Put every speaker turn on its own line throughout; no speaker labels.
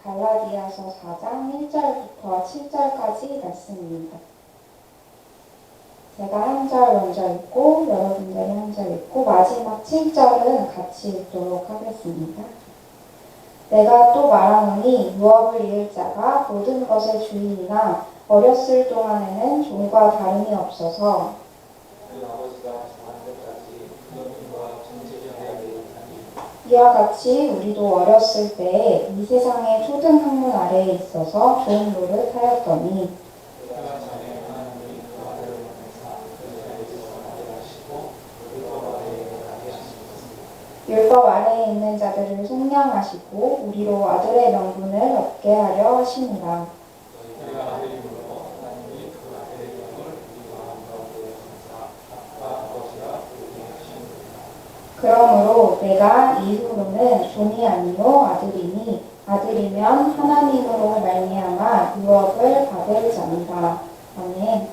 갈라디아서 4장 1절부터 7절까지 말씀입니다. 제가 한 절 먼저 읽고 여러분들이 한 절 읽고 마지막 7절은 같이 읽도록 하겠습니다. 내가 또 말하노니 유업을 이을 자가 모든 것의 주인이나 어렸을 동안에는 종과 다름이 없어서 이와 같이 우리도 어렸을 때에 이 세상의 초등 학문 아래에 있어서 좋은 노릇하였더니 율법 아래에 있는 자들을 속량하시고 우리로 아들의 명분을 얻게 하려 하시니라. 그러므로 내가 이후로는 종이 아니요 아들이니 아들이면 하나님으로 말미암아 유업을 받을 자니라. 아멘.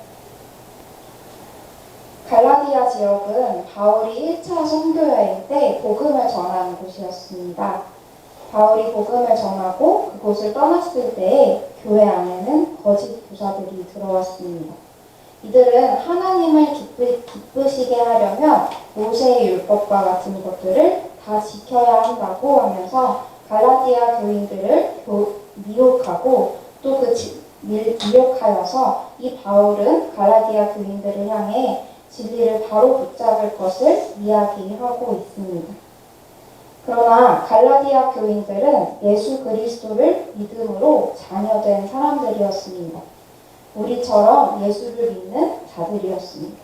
갈라디아 지역은 바울이 1차 선교여행 때 복음을 전하는 곳이었습니다. 바울이 복음을 전하고 그곳을 떠났을 때에 교회 안에는 거짓 교사들이 들어왔습니다. 이들은 하나님을 기쁘시게 하려면 모세의 율법과 같은 것들을 다 지켜야 한다고 하면서 갈라디아 교인들을 미혹하고 또 미혹하여서 이 바울은 갈라디아 교인들을 향해 진리를 바로 붙잡을 것을 이야기하고 있습니다. 그러나 갈라디아 교인들은 예수 그리스도를 믿음으로 자녀된 사람들이었습니다. 우리처럼 예수를 믿는 자들이었습니다.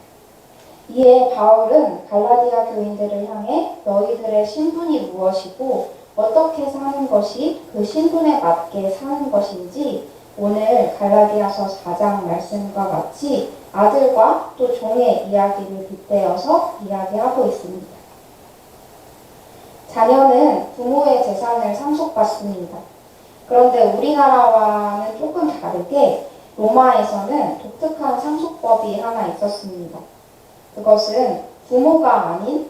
이에 바울은 갈라디아 교인들을 향해 너희들의 신분이 무엇이고 어떻게 사는 것이 그 신분에 맞게 사는 것인지 오늘 갈라디아서 4장 말씀과 같이 아들과 또 종의 이야기를 빗대어서 이야기하고 있습니다. 자녀는 부모의 재산을 상속받습니다. 그런데 우리나라와는 조금 다르게 로마에서는 독특한 상속법이 하나 있었습니다. 그것은 부모가 아닌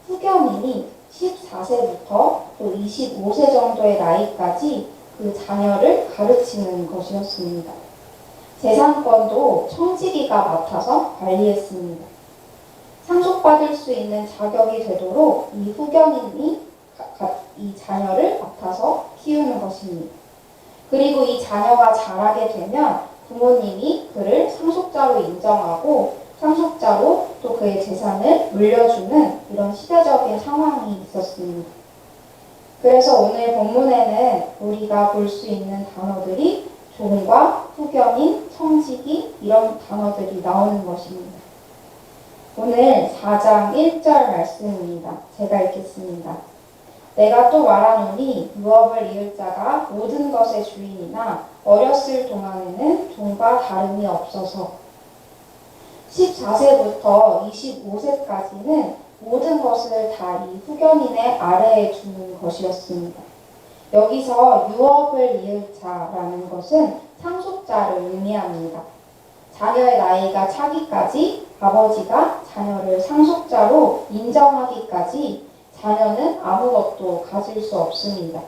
후견인이 14세부터 또 25세 정도의 나이까지 그 자녀를 가르치는 것이었습니다. 재산권도 청지기가 맡아서 관리했습니다. 상속받을 수 있는 자격이 되도록 이 후견인이 이 자녀를 맡아서 키우는 것입니다. 그리고 이 자녀가 자라게 되면 부모님이 그를 상속자로 인정하고 상속자로 또 그의 재산을 물려주는 이런 시대적인 상황이 있었습니다. 그래서 오늘 본문에는 우리가 볼 수 있는 단어들이 종과 후견인, 청지기 이런 단어들이 나오는 것입니다. 오늘 4장 1절 말씀입니다. 제가 읽겠습니다. 내가 또 말하노니 유업을 이을 자가 모든 것의 주인이나 어렸을 동안에는 종과 다름이 없어서 14세부터 25세까지는 모든 것을 다 이 후견인의 아래에 두는 것이었습니다. 여기서 유업을 이을 자라는 것은 상속자를 의미합니다. 자녀의 나이가 차기까지 아버지가 자녀를 상속자로 인정하기까지 자녀는 아무것도 가질 수 없습니다.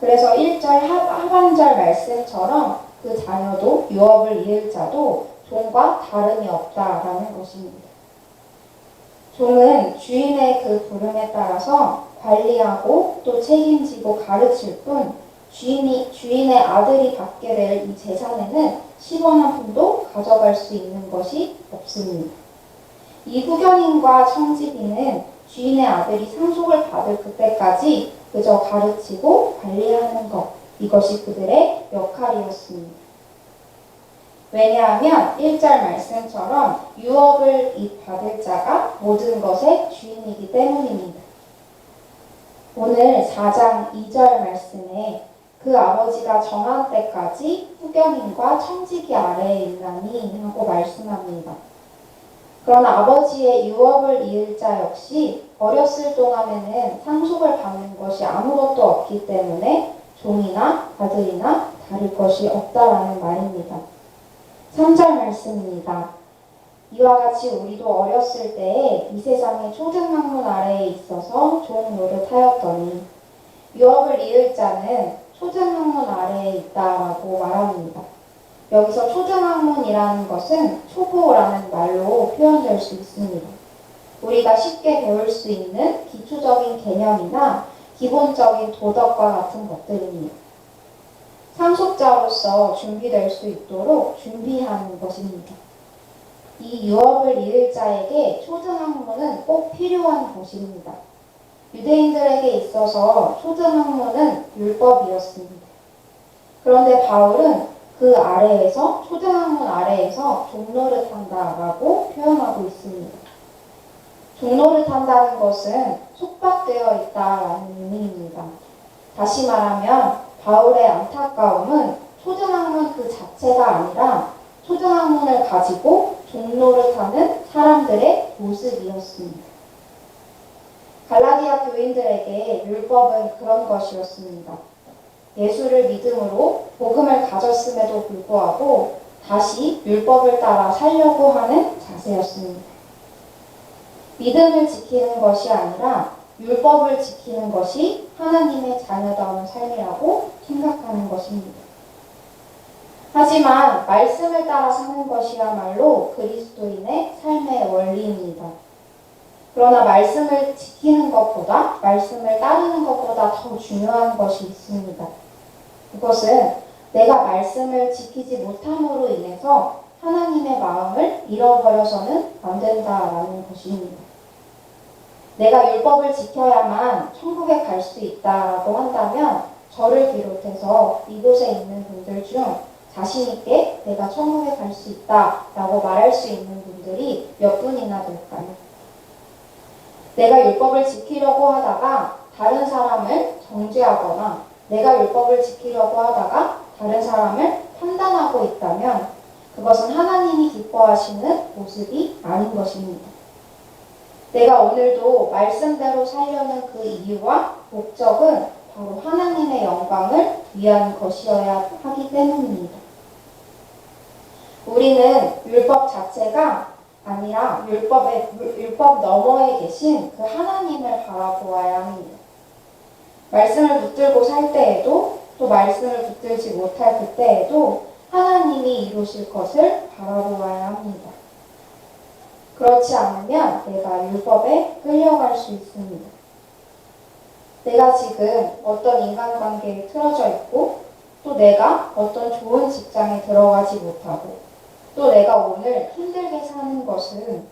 그래서 1절 하반절 말씀처럼 그 자녀도 유업을 이을 자도 종과 다름이 없다라는 것입니다. 종은 주인의 그 부름에 따라서 관리하고 또 책임지고 가르칠 뿐 주인의 아들이 받게 될 이 재산에는 10원 한 푼도 가져갈 수 있는 것이 없습니다. 이 후견인과 청지기는 주인의 아들이 상속을 받을 그때까지 그저 가르치고 관리하는 것, 이것이 그들의 역할이었습니다. 왜냐하면 1절 말씀처럼 유업을 받을 자가 모든 것의 주인이기 때문입니다. 오늘 4장 2절 말씀에 그 아버지가 정한 때까지 후견인과 청지기 아래에 있나니 하고 말씀합니다. 그러나 아버지의 유업을 이을 자 역시 어렸을 동안에는 상속을 받는 것이 아무것도 없기 때문에 종이나 아들이나 다를 것이 없다라는 말입니다. 3절 말씀입니다. 이와 같이 우리도 어렸을 때에 이 세상의 초등학문 아래에 있어서 종 노릇하였더니 유업을 이을 자는 초등학문 아래에 있다라고 말합니다. 여기서 초등학문이라는 것은 초보라는 말로 표현될 수 있습니다. 우리가 쉽게 배울 수 있는 기초적인 개념이나 기본적인 도덕과 같은 것들입니다. 상속자로서 준비될 수 있도록 준비하는 것입니다. 이 유업을 이을 자에게 초등학문은 꼭 필요한 것입니다. 유대인들에게 있어서 초등학문은 율법이었습니다. 그런데 바울은 그 아래에서, 초등학문 아래에서 종노릇한다라고 표현하고 있습니다. 종노릇한다는 것은 속박되어 있다라는 의미입니다. 다시 말하면 바울의 안타까움은 초등학문 그 자체가 아니라 초등학문을 가지고 종노릇하는 사람들의 모습이었습니다. 갈라디아 교인들에게 율법은 그런 것이었습니다. 예수를 믿음으로 복음을 가졌음에도 불구하고 다시 율법을 따라 살려고 하는 자세였습니다. 믿음을 지키는 것이 아니라 율법을 지키는 것이 하나님의 자녀다운 삶이라고 생각하는 것입니다. 하지만 말씀을 따라 사는 것이야말로 그리스도인의 삶의 원리입니다. 그러나 말씀을 지키는 것보다, 말씀을 따르는 것보다 더 중요한 것이 있습니다. 그것은 내가 말씀을 지키지 못함으로 인해서 하나님의 마음을 잃어버려서는 안 된다라는 것입니다. 내가 율법을 지켜야만 천국에 갈 수 있다고 한다면 저를 비롯해서 이곳에 있는 분들 중 자신 있게 내가 천국에 갈 수 있다라고 말할 수 있는 분들이 몇 분이나 될까요? 내가 율법을 지키려고 하다가 다른 사람을 정죄하거나 내가 율법을 지키려고 하다가 다른 사람을 판단하고 있다면 그것은 하나님이 기뻐하시는 모습이 아닌 것입니다. 내가 오늘도 말씀대로 살려는 그 이유와 목적은 바로 하나님의 영광을 위한 것이어야 하기 때문입니다. 우리는 율법 자체가 아니라 율법 너머에 계신 그 하나님을 바라보아야 합니다. 말씀을 붙들고 살 때에도 또 말씀을 붙들지 못할 그때에도 하나님이 이루실 것을 바라보아야 합니다. 그렇지 않으면 내가 율법에 끌려갈 수 있습니다. 내가 지금 어떤 인간관계에 틀어져 있고 또 내가 어떤 좋은 직장에 들어가지 못하고 또 내가 오늘 힘들게 사는 것은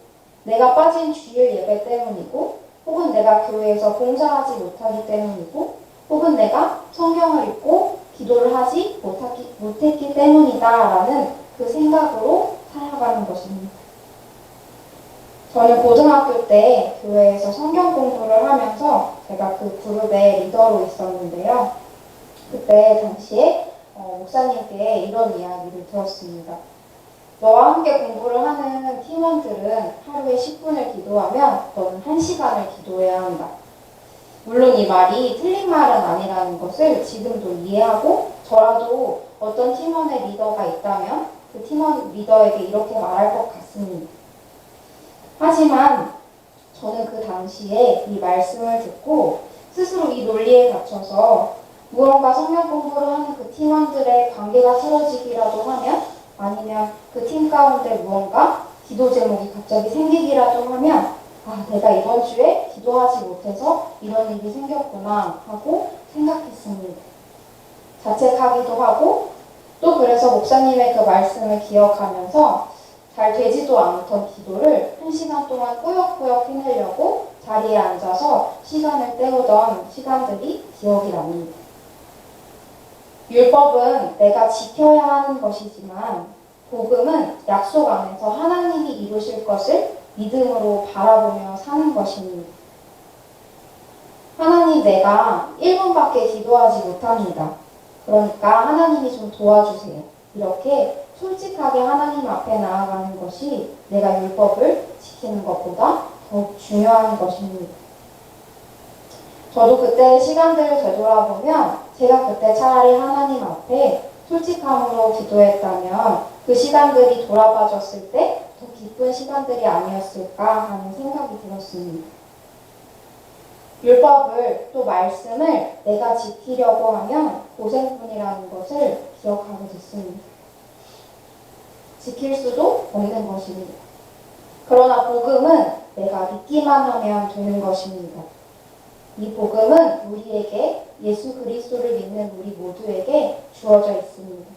내가 빠진 주일 예배 때문이고 혹은 내가 교회에서 봉사하지 못하기 때문이고 혹은 내가 성경을 읽고 기도를 하지 못했기 때문이다라는 그 생각으로 살아가는 것입니다. 저는 고등학교 때 교회에서 성경 공부를 하면서 제가 그 그룹의 리더로 있었는데요. 그때 당시에 목사님께 이런 이야기를 들었습니다. 너와 함께 공부를 하는 팀원들은 하루에 10분을 기도하면 너는 1시간을 기도해야 한다. 물론 이 말이 틀린 말은 아니라는 것을 지금도 이해하고 저라도 어떤 팀원의 리더가 있다면 그 팀원 리더에게 이렇게 말할 것 같습니다. 하지만 저는 그 당시에 이 말씀을 듣고 스스로 이 논리에 갇혀서 무언가 성경 공부를 하는 그 팀원들의 관계가 틀어지기라도 하면 아니면 그 팀 가운데 무언가 기도 제목이 갑자기 생기기라도 하면 내가 이번 주에 기도하지 못해서 이런 일이 생겼구나 하고 생각했습니다. 자책하기도 하고 또 그래서 목사님의 그 말씀을 기억하면서 잘 되지도 않던 기도를 1시간 동안 꾸역꾸역 해내려고 자리에 앉아서 시간을 때우던 시간들이 기억이 납니다. 율법은 내가 지켜야 하는 것이지만 복음은 약속 안에서 하나님이 이루실 것을 믿음으로 바라보며 사는 것입니다. 하나님, 내가 1분밖에 기도하지 못합니다. 그러니까 하나님이 좀 도와주세요. 이렇게 솔직하게 하나님 앞에 나아가는 것이 내가 율법을 지키는 것보다 더욱 중요한 것입니다. 저도 그때 시간들을 되돌아보면 제가 그때 차라리 하나님 앞에 솔직함으로 기도했다면 그 시간들이 돌아봐졌을 때 더 기쁜 시간들이 아니었을까 하는 생각이 들었습니다. 율법을 또 말씀을 내가 지키려고 하면 고생뿐이라는 것을 기억하게 됐습니다. 지킬 수도 없는 것입니다. 그러나 복음은 내가 믿기만 하면 되는 것입니다. 이 복음은 우리에게, 예수 그리스도를 믿는 우리 모두에게 주어져 있습니다.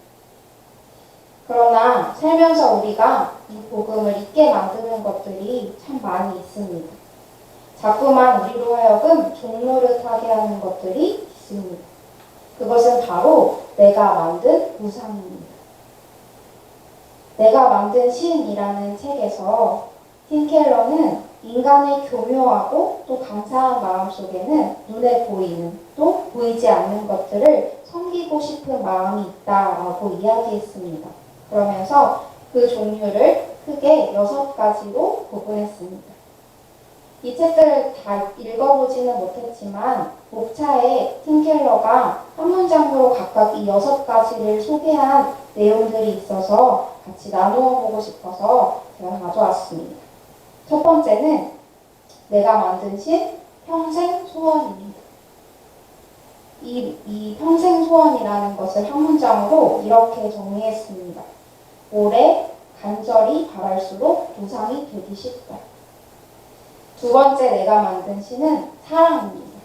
그러나 살면서 우리가 이 복음을 잊게 만드는 것들이 참 많이 있습니다. 자꾸만 우리로 하여금 종노릇하게 하는 것들이 있습니다. 그것은 바로 내가 만든 우상입니다. 내가 만든 신이라는 책에서 팀 켈러는 인간의 교묘하고 또 감사한 마음 속에는 눈에 보이는 또 보이지 않는 것들을 섬기고 싶은 마음이 있다라고 이야기했습니다. 그러면서 그 종류를 크게 6가지로 구분했습니다. 이 책들을 다 읽어보지는 못했지만 목차에 팀 켈러가 한 문장으로 각각 이 6가지를 소개한 내용들이 있어서 같이 나누어 보고 싶어서 제가 가져왔습니다. 첫 번째는 내가 만든 신 평생 소원입니다. 이 평생 소원이라는 것을 한 문장으로 이렇게 정리했습니다. 오래 간절히 바랄수록 우상이 되기 쉽다. 두 번째 내가 만든 신은 사랑입니다.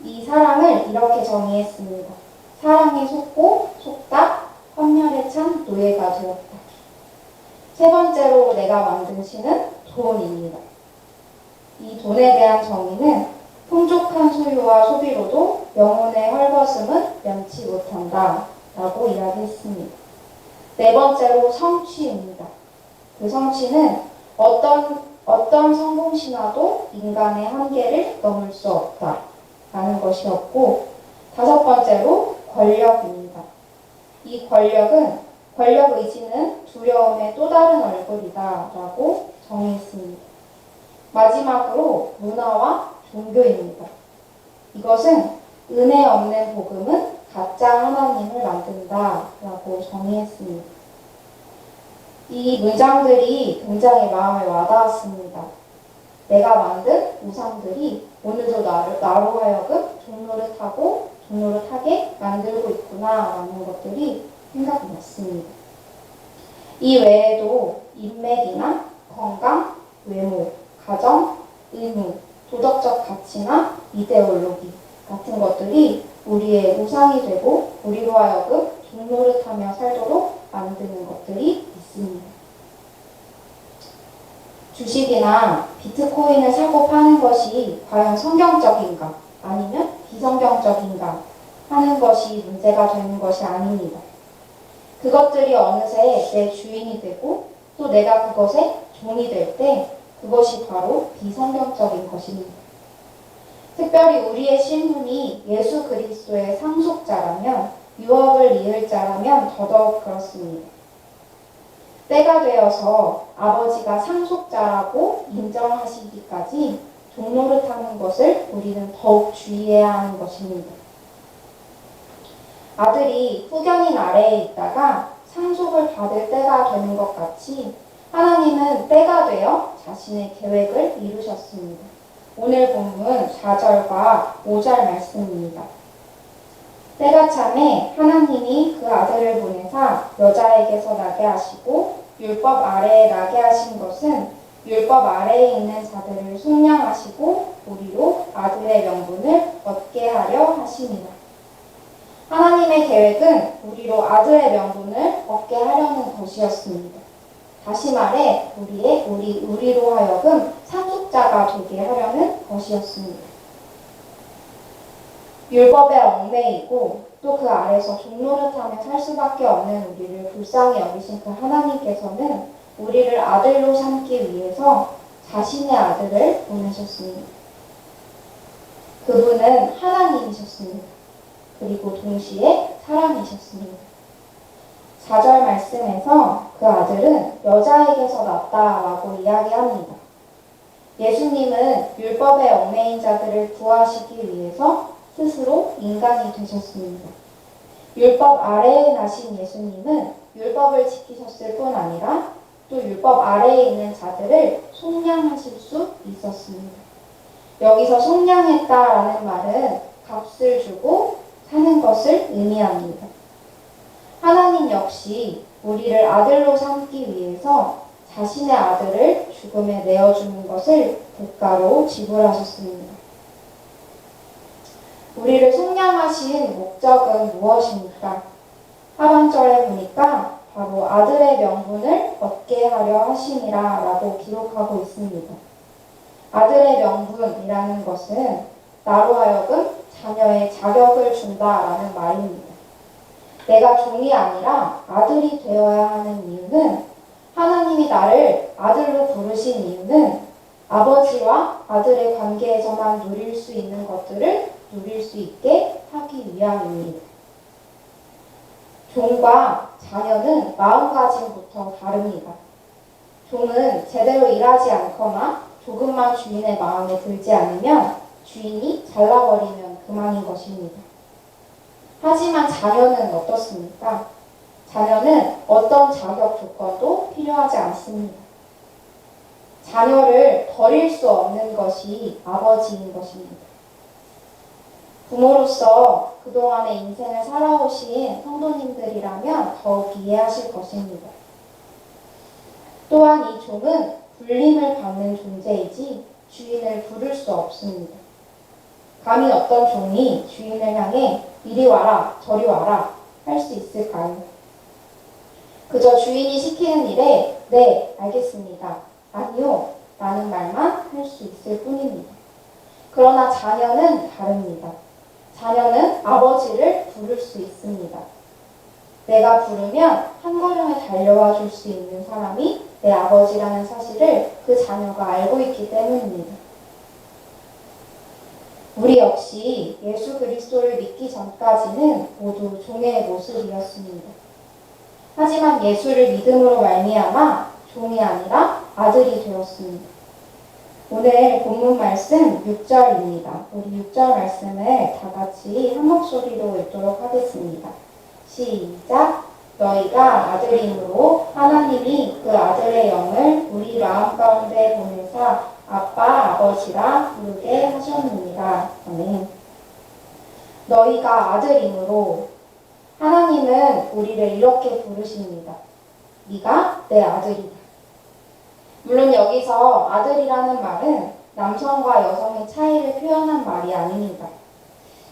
이 사랑을 이렇게 정의했습니다. 사랑에 속고 속다 헌혈에 찬 노예가 되었다. 세 번째로 내가 만든 신은 돈입니다. 이 돈에 대한 정의는 풍족한 소유와 소비로도 영혼의 헐벗음은 면치 못한다 라고 이야기했습니다. 네 번째로 성취입니다. 그 성취는 어떤 성공신화도 인간의 한계를 넘을 수 없다 라는 것이었고, 다섯 번째로 권력입니다. 이 권력 의지는 두려움의 또 다른 얼굴이다 라고 정의했습니다. 마지막으로 문화와 종교입니다. 이것은 은혜 없는 복음은 가짜 하나님을 만든다 라고 정의했습니다. 이 문장들이 굉장히 마음에 와닿았습니다. 내가 만든 우상들이 오늘도 나로 하여금 종노릇하게 만들고 있구나 라는 것들이 생각이 났습니다. 이 외에도 인맥이나 건강, 외모, 가정, 의무, 도덕적 가치나 이데올로기 같은 것들이 우리의 우상이 되고 우리로 하여금 종노릇하며 살도록 만드는 것들이 있습니다. 주식이나 비트코인을 사고 파는 것이 과연 성경적인가 아니면 비성경적인가 하는 것이 문제가 되는 것이 아닙니다. 그것들이 어느새 내 주인이 되고 또 내가 그것의 종이 될 때 그것이 바로 비성경적인 것입니다. 특별히 우리의 신분이 예수 그리스도의 상속자라면, 유업을 이을 자라면 더더욱 그렇습니다. 때가 되어서 아버지가 상속자라고 인정하시기까지 종노릇하는 것을 우리는 더욱 주의해야 하는 것입니다. 아들이 후견인 아래에 있다가 상속을 받을 때가 되는 것 같이 하나님은 때가 되어 자신의 계획을 이루셨습니다. 오늘 본문 4절과 5절 말씀입니다. 때가 참에 하나님이 그 아들을 보내사 여자에게서 나게 하시고 율법 아래에 나게 하신 것은 율법 아래에 있는 자들을 속량하시고 우리로 아들의 명분을 얻게 하려 하심이라. 하나님의 계획은 우리로 아들의 명분을 얻게 하려는 것이었습니다. 다시 말해 우리로 하여금 상속자가 되게 하려는 것이었습니다. 율법에 얽매이고 또 그 아래서 종노릇하며 살 수밖에 없는 우리를 불쌍히 여기신 그 하나님께서는 우리를 아들로 삼기 위해서 자신의 아들을 보내셨습니다. 그분은 하나님이셨습니다. 그리고 동시에 사람이셨습니다. 4절 말씀에서 그 아들은 여자에게서 났다라고 이야기합니다. 예수님은 율법에 얽매인 자들을 구하시기 위해서 스스로 인간이 되셨습니다. 율법 아래에 나신 예수님은 율법을 지키셨을 뿐 아니라 또 율법 아래에 있는 자들을 속량하실 수 있었습니다. 여기서 속량했다라는 말은 값을 주고 사는 것을 의미합니다. 하나님 역시 우리를 아들로 삼기 위해서 자신의 아들을 죽음에 내어주는 것을 대가로 지불하셨습니다. 우리를 속량하신 목적은 무엇입니까? 하반절에 보니까 바로 아들의 명분을 얻게 하려 하심이라 라고 기록하고 있습니다. 아들의 명분이라는 것은 나로 하여금 자녀의 자격을 준다라는 말입니다. 내가 종이 아니라 아들이 되어야 하는 이유는, 하나님이 나를 아들로 부르신 이유는 아버지와 아들의 관계에서만 누릴 수 있는 것들을 누릴 수 있게 하기 위함입니다. 종과 자녀는 마음가짐부터 다릅니다. 종은 제대로 일하지 않거나 조금만 주인의 마음에 들지 않으면 주인이 잘라버리면 그만인 것입니다. 하지만 자녀는 어떻습니까? 자녀는 어떤 자격 조건도 필요하지 않습니다. 자녀를 버릴 수 없는 것이 아버지인 것입니다. 부모로서 그동안의 인생을 살아오신 성도님들이라면 더욱 이해하실 것입니다. 또한 이 종은 불림을 받는 존재이지 주인을 부를 수 없습니다. 감히 어떤 종이 주인을 향해 이리 와라, 저리 와라 할 수 있을까요? 그저 주인이 시키는 일에 네, 알겠습니다, 아니요 라는 말만 할 수 있을 뿐입니다. 그러나 자녀는 다릅니다. 자녀는 아버지를 부를 수 있습니다. 내가 부르면 한 걸음에 달려와 줄 수 있는 사람이 내 아버지라는 사실을 그 자녀가 알고 있기 때문입니다. 우리 역시 예수 그리스도를 믿기 전까지는 모두 종의 모습이었습니다. 하지만 예수를 믿음으로 말미암아 종이 아니라 아들이 되었습니다. 오늘 본문 말씀 6절입니다. 우리 6절 말씀을 다 같이 한 목소리로 읽도록 하겠습니다. 시작! 너희가 아들임으로 하나님이 그 아들의 영을 우리 마음 가운데 보내사 아빠, 아버지라 부르게 하셨느니라. 아멘. 너희가 아들임으로, 하나님은 우리를 이렇게 부르십니다. 네가 내 아들이다. 물론 여기서 아들이라는 말은 남성과 여성의 차이를 표현한 말이 아닙니다.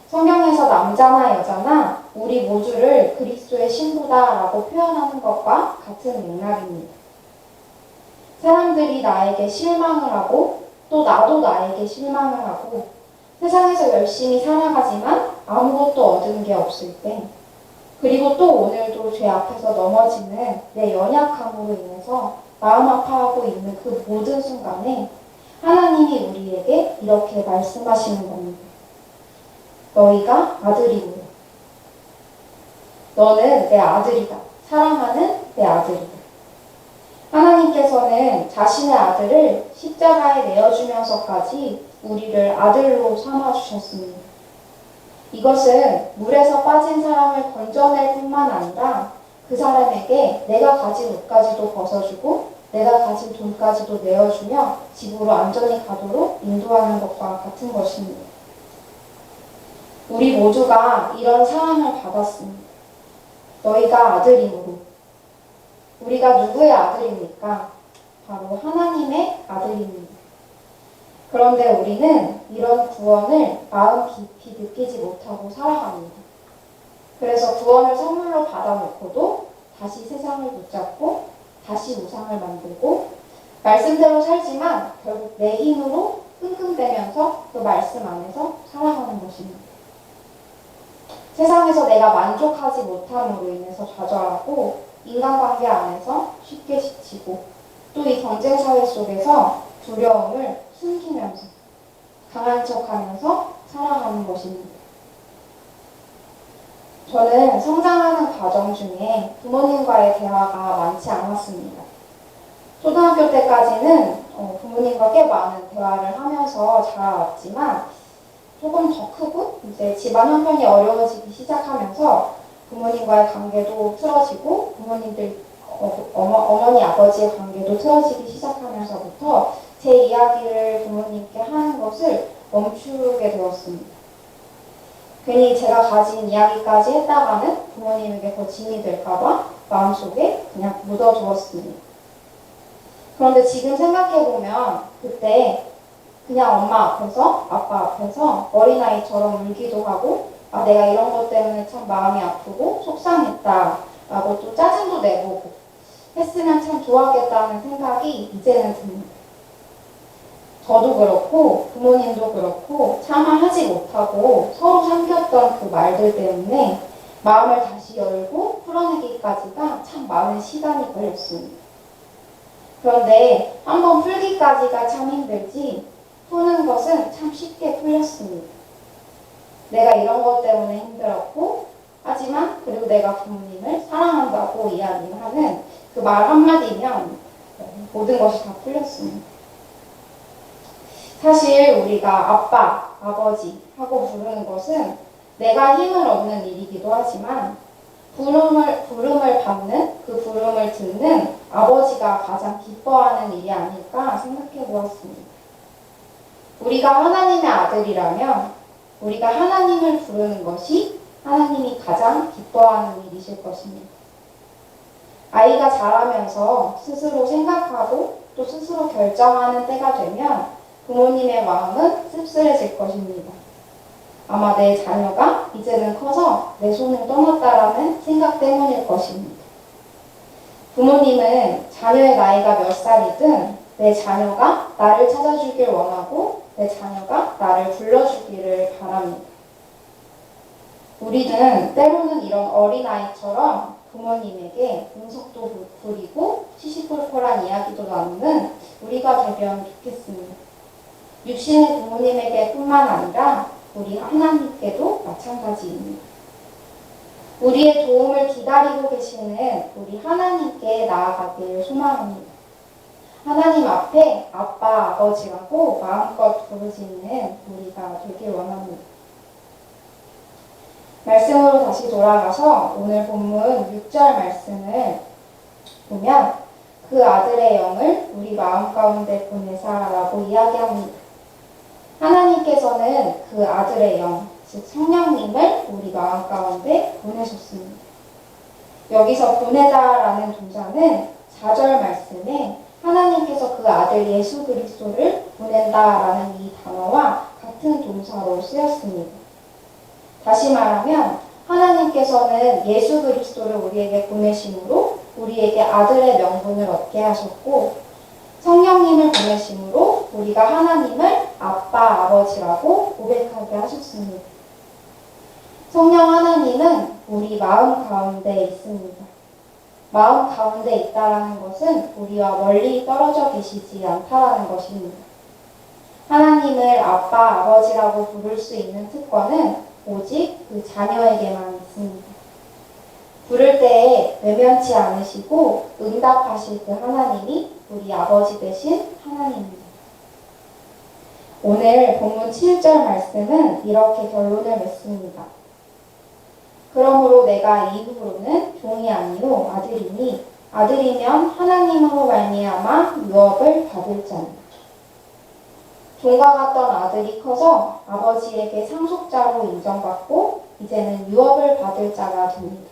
성경에서 남자나 여자나 우리 모두를 그리스도의 신부다라고 표현하는 것과 같은 맥락입니다. 사람들이 나에게 실망을 하고 또 나도 나에게 실망을 하고 세상에서 열심히 살아가지만 아무것도 얻은 게 없을 때, 그리고 또 오늘도 죄 앞에서 넘어지는 내 연약함으로 인해서 마음 아파하고 있는 그 모든 순간에 하나님이 우리에게 이렇게 말씀하시는 겁니다. 너희가 아들이고, 너는 내 아들이다. 사랑하는 내 아들이다. 하나님께서는 자신의 아들을 십자가에 내어주면서까지 우리를 아들로 삼아주셨습니다. 이것은 물에서 빠진 사람을 건져낼 뿐만 아니라 그 사람에게 내가 가진 옷까지도 벗어주고 내가 가진 돈까지도 내어주며 집으로 안전히 가도록 인도하는 것과 같은 것입니다. 우리 모두가 이런 사랑을 받았습니다. 너희가 아들이므로. 우리가 누구의 아들입니까? 바로 하나님의 아들입니다. 그런데 우리는 이런 구원을 마음 깊이 느끼지 못하고 살아갑니다. 그래서 구원을 선물로 받아놓고도 다시 세상을 붙잡고 다시 우상을 만들고 말씀대로 살지만 결국 내 힘으로 끙끙대면서 그 말씀 안에서 살아가는 것입니다. 세상에서 내가 만족하지 못함으로 인해서 좌절하고 인간관계 안에서 쉽게 지치고 또 이 경쟁사회 속에서 두려움을 숨기면서 강한 척하면서 살아가는 것입니다. 저는 성장하는 과정 중에 부모님과의 대화가 많지 않았습니다. 초등학교 때까지는 부모님과 꽤 많은 대화를 하면서 자라왔지만 조금 더 크고 이제 집안 형편이 어려워지기 시작하면서 부모님과의 관계도 틀어지고 어머니 아버지의 관계도 틀어지기 시작하면서부터 제 이야기를 부모님께 하는 것을 멈추게 되었습니다. 괜히 제가 가진 이야기까지 했다가는 부모님에게 더 짐이 될까봐 마음속에 그냥 묻어두었습니다. 그런데 지금 생각해보면 그때 그냥 엄마 앞에서, 아빠 앞에서 어린아이처럼 울기도 하고 내가 이런 것 때문에 참 마음이 아프고 속상했다 라고 또 짜증도 내보고 했으면 참 좋았겠다는 생각이 이제는 듭니다. 저도 그렇고 부모님도 그렇고 차마 하지 못하고 서로 삼켰던 그 말들 때문에 마음을 다시 열고 풀어내기까지가 참 많은 시간이 걸렸습니다. 그런데 한번 풀기까지가 참 힘들지 푸는 것은 참 쉽게 풀렸습니다. 내가 이런 것 때문에 힘들었고 하지만 그리고 내가 부모님을 사랑한다고 이야기를 하는 그 말 한마디면 모든 것이 다 풀렸습니다. 사실 우리가 아빠, 아버지 하고 부르는 것은 내가 힘을 얻는 일이기도 하지만 부름을 받는 그 부름을 듣는 아버지가 가장 기뻐하는 일이 아닐까 생각해 보았습니다. 우리가 하나님의 아들이라면 우리가 하나님을 부르는 것이 하나님이 가장 기뻐하는 일이실 것입니다. 아이가 자라면서 스스로 생각하고 또 스스로 결정하는 때가 되면 부모님의 마음은 씁쓸해질 것입니다. 아마 내 자녀가 이제는 커서 내 손을 떠났다라는 생각 때문일 것입니다. 부모님은 자녀의 나이가 몇 살이든 내 자녀가 나를 찾아주길 원하고 내 자녀가 나를 불러주기를 바랍니다. 우리는 때로는 이런 어린아이처럼 부모님에게 은석도 부리고 시시콜콜한 이야기도 나누는 우리가 되면 좋겠습니다. 육신의 부모님에게 뿐만 아니라 우리 하나님께도 마찬가지입니다. 우리의 도움을 기다리고 계시는 우리 하나님께 나아가길 소망합니다. 하나님 앞에 아빠, 아버지라고 마음껏 부르짖는 우리가 되길 원합니다. 말씀으로 다시 돌아가서 오늘 본문 6절 말씀을 보면 그 아들의 영을 우리 마음 가운데 보내사라고 이야기합니다. 하나님께서는 그 아들의 영, 즉 성령님을 우리 마음 가운데 보내셨습니다. 여기서 보내다라는 동사는 4절 말씀에 하나님께서 그 아들 예수 그리스도를 보낸다라는 이 단어와 같은 동사로 쓰였습니다. 다시 말하면 하나님께서는 예수 그리스도를 우리에게 보내심으로 우리에게 아들의 명분을 얻게 하셨고 성령님을 보내심으로 우리가 하나님을 아빠, 아버지라고 고백하게 하셨습니다. 성령 하나님은 우리 마음 가운데 있습니다. 마음 가운데 있다라는 것은 우리와 멀리 떨어져 계시지 않다라는 것입니다. 하나님을 아빠, 아버지라고 부를 수 있는 특권은 오직 그 자녀에게만 있습니다. 부를 때에 외면치 않으시고 응답하실 그 하나님이 우리 아버지 되신 하나님입니다. 오늘 본문 7절 말씀은 이렇게 결론을 맺습니다. 그러므로 내가 이후로는 종이 아니요 아들이니 아들이면 하나님으로 말미암아 유업을 받을 자니라. 종과 같던 아들이 커서 아버지에게 상속자로 인정받고 이제는 유업을 받을 자가 됩니다.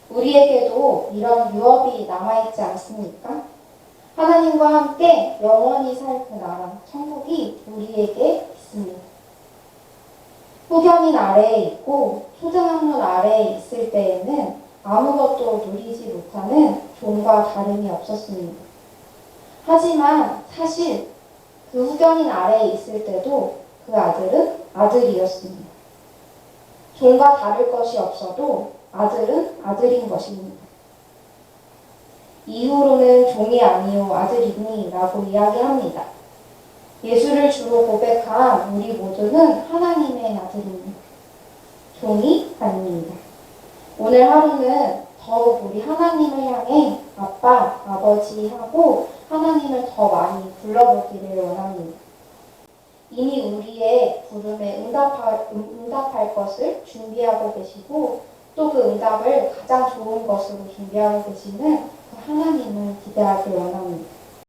우리에게도 이런 유업이 남아있지 않습니까? 하나님과 함께 영원히 살 그 나라, 천국이 우리에게 있습니다. 후견인 아래에 있고 초등학년 아래에 있을 때에는 아무것도 누리지 못하는 종과 다름이 없었습니다. 하지만 사실 그 후견인 아래에 있을 때도 그 아들은 아들이었습니다. 종과 다를 것이 없어도 아들은 아들인 것입니다. 이후로는 종이 아니요 아들이니 라고 이야기합니다. 예수를 주로 고백한 우리 모두는 하나님의 아들입니다. 종이 아닙니다. 오늘 하루는 더욱 우리 하나님을 향해 아빠, 아버지 하고 하나님을 더 많이 불러보기를 원합니다. 이미 우리의 부름에 응답할 것을 준비하고 계시고 또 그 응답을 가장 좋은 것으로 준비하고 계시는 그 하나님을 기대하길 원합니다.